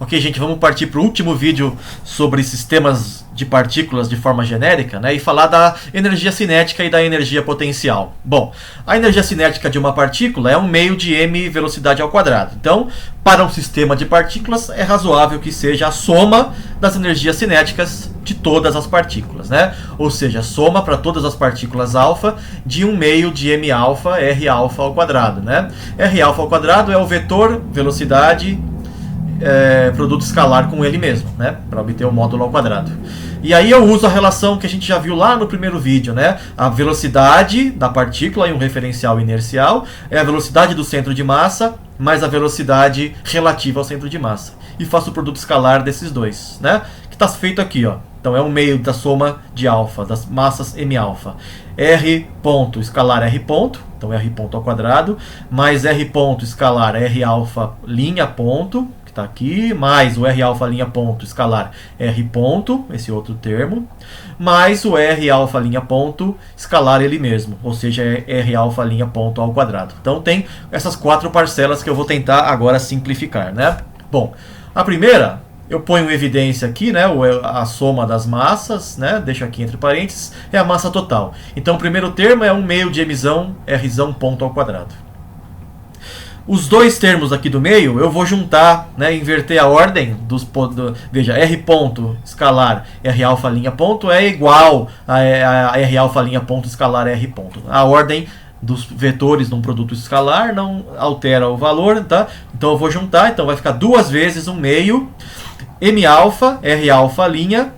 Ok, gente, vamos partir para o último vídeo sobre sistemas de partículas de forma genérica, né, e falar da energia cinética e da energia potencial. Bom, a energia cinética de uma partícula é um meio de m velocidade ao quadrado. Então, para um sistema de partículas, é razoável que seja a soma das energias cinéticas de todas as partículas, né? Ou seja, a soma para todas as partículas alfa de um meio de m alfa, r alfa ao quadrado, né? R alfa ao quadrado é o vetor velocidade produto escalar com ele mesmo, né, para obter o módulo ao quadrado. E aí eu uso a relação que a gente já viu lá no primeiro vídeo, né? A velocidade da partícula em um referencial inercial é a velocidade do centro de massa mais a velocidade relativa ao centro de massa. E faço o produto escalar desses dois, né? Que está feito aqui, ó. Então é um meio da soma de alfa, das massas m alfa. R ponto escalar r ponto, então r ponto ao quadrado, mais r ponto escalar r alfa linha ponto, que está aqui, mais o r alfa linha ponto escalar r ponto, esse outro termo, mais o r alfa linha ponto escalar ele mesmo, ou seja, r alfa linha ponto ao quadrado. Então tem essas quatro parcelas que eu vou tentar agora simplificar, né? Bom, a primeira eu ponho em evidência aqui, né, a soma das massas, né, deixo aqui entre parênteses, é a massa total. Então o primeiro termo é um meio de mzão rzão ponto ao quadrado. Os dois termos aqui do meio eu vou juntar, né, inverter a ordem dos veja, r ponto escalar r alfa linha ponto é igual a r alfa linha ponto escalar r ponto. A ordem dos vetores num produto escalar não altera o valor, tá? Então eu vou juntar, então vai ficar duas vezes um meio m alfa r alfa linha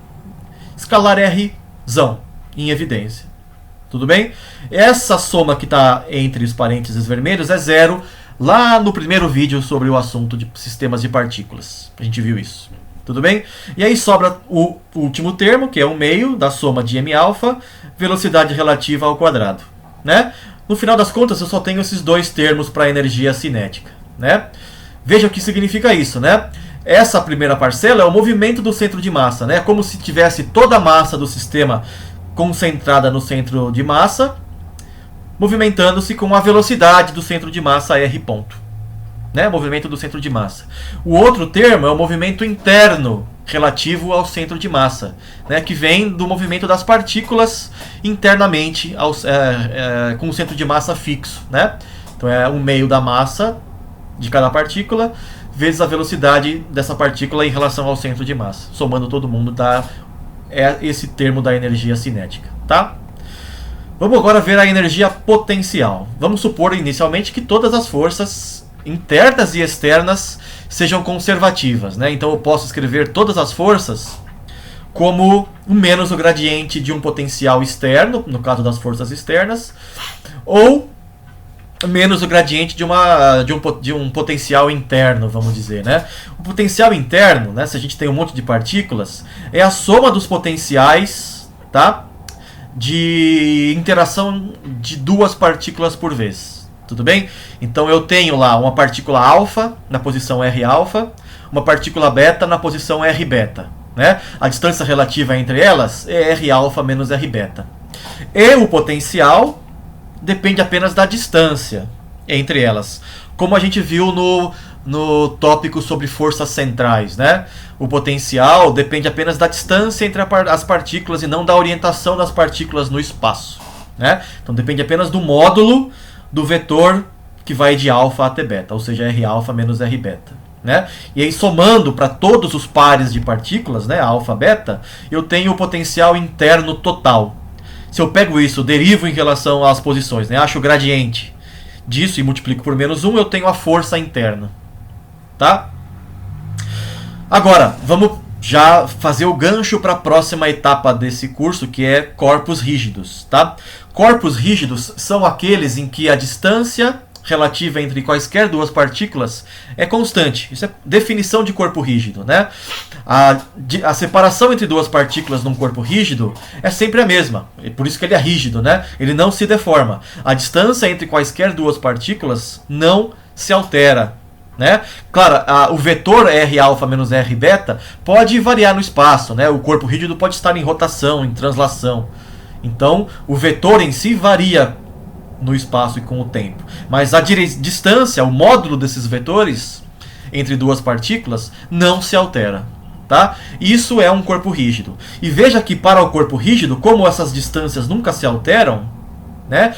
escalar r zão em evidência. Tudo bem? Essa soma que está entre os parênteses vermelhos é zero. Lá no primeiro vídeo sobre o assunto de sistemas de partículas, a gente viu isso. Tudo bem? E aí sobra o último termo, que é o meio da soma de m alfa, velocidade relativa ao quadrado, né? No final das contas, eu só tenho esses dois termos para energia cinética, né? Veja o que significa isso, né? Essa primeira parcela é o movimento do centro de massa, né? Como se tivesse toda a massa do sistema concentrada no centro de massa, movimentando-se com a velocidade do centro de massa r ponto, né? Movimento do centro de massa. O outro termo é o movimento interno relativo ao centro de massa, né? Que vem do movimento das partículas internamente com o centro de massa fixo, né? Então é um meio da massa de cada partícula vezes a velocidade dessa partícula em relação ao centro de massa. Somando todo mundo dá esse termo da energia cinética, tá? Vamos agora ver a energia potencial. Vamos supor inicialmente que todas as forças internas e externas sejam conservativas, né? Então eu posso escrever todas as forças como o menos o gradiente de um potencial externo, no caso das forças externas, ou menos o gradiente de um potencial interno, vamos dizer, né? O potencial interno, né, se a gente tem um monte de partículas, é a soma dos potenciais, tá? De interação de duas partículas por vez. Tudo bem? Então eu tenho lá uma partícula alfa na posição r alfa, uma partícula beta na posição r beta, né? A distância relativa entre elas é r alfa menos r beta. E o potencial depende apenas da distância entre elas, como a gente viu no tópico sobre forças centrais, né? O potencial depende apenas da distância entre as partículas e não da orientação das partículas no espaço, né? Então depende apenas do módulo do vetor que vai de alfa até beta, ou seja, r alfa menos r beta, né? E aí somando para todos os pares de partículas, né, alfa, beta, eu tenho o potencial interno total. Se eu pego isso, derivo em relação às posições, né, acho o gradiente disso e multiplico por menos 1, eu tenho a força interna, tá? Agora, vamos já fazer o gancho para a próxima etapa desse curso, que é corpos rígidos, tá? Corpos rígidos são aqueles em que a distância relativa entre quaisquer duas partículas é constante. Isso é definição de corpo rígido, né? A separação entre duas partículas num corpo rígido é sempre a mesma. É por isso que ele é rígido, né? Ele não se deforma. A distância entre quaisquer duas partículas não se altera, né? Claro, o vetor r alfa menos r beta pode variar no espaço, né? O corpo rígido pode estar em rotação, em translação. Então, o vetor em si varia no espaço e com o tempo. Mas a distância, o módulo desses vetores, entre duas partículas não se altera. Tá? Isso é um corpo rígido. E veja que para o corpo rígido, como essas distâncias nunca se alteram, né,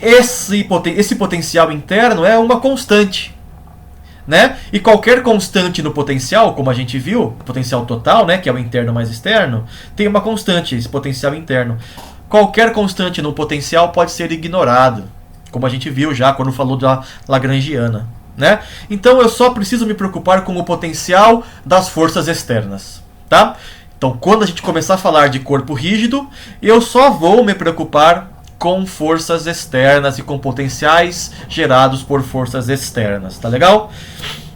esse potencial interno é uma constante. Né? E qualquer constante no potencial, como a gente viu, potencial total, né, que é o interno mais externo, tem uma constante, esse potencial interno. Qualquer constante no potencial pode ser ignorado, como a gente viu já quando falou da Lagrangiana. Né? Então eu só preciso me preocupar com o potencial das forças externas. Tá? Então quando a gente começar a falar de corpo rígido, eu só vou me preocupar com forças externas e com potenciais gerados por forças externas. Tá legal?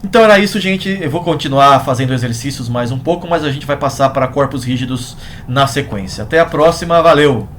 Então era isso, gente. Eu vou continuar fazendo exercícios mais um pouco, mas a gente vai passar para corpos rígidos na sequência. Até a próxima, valeu!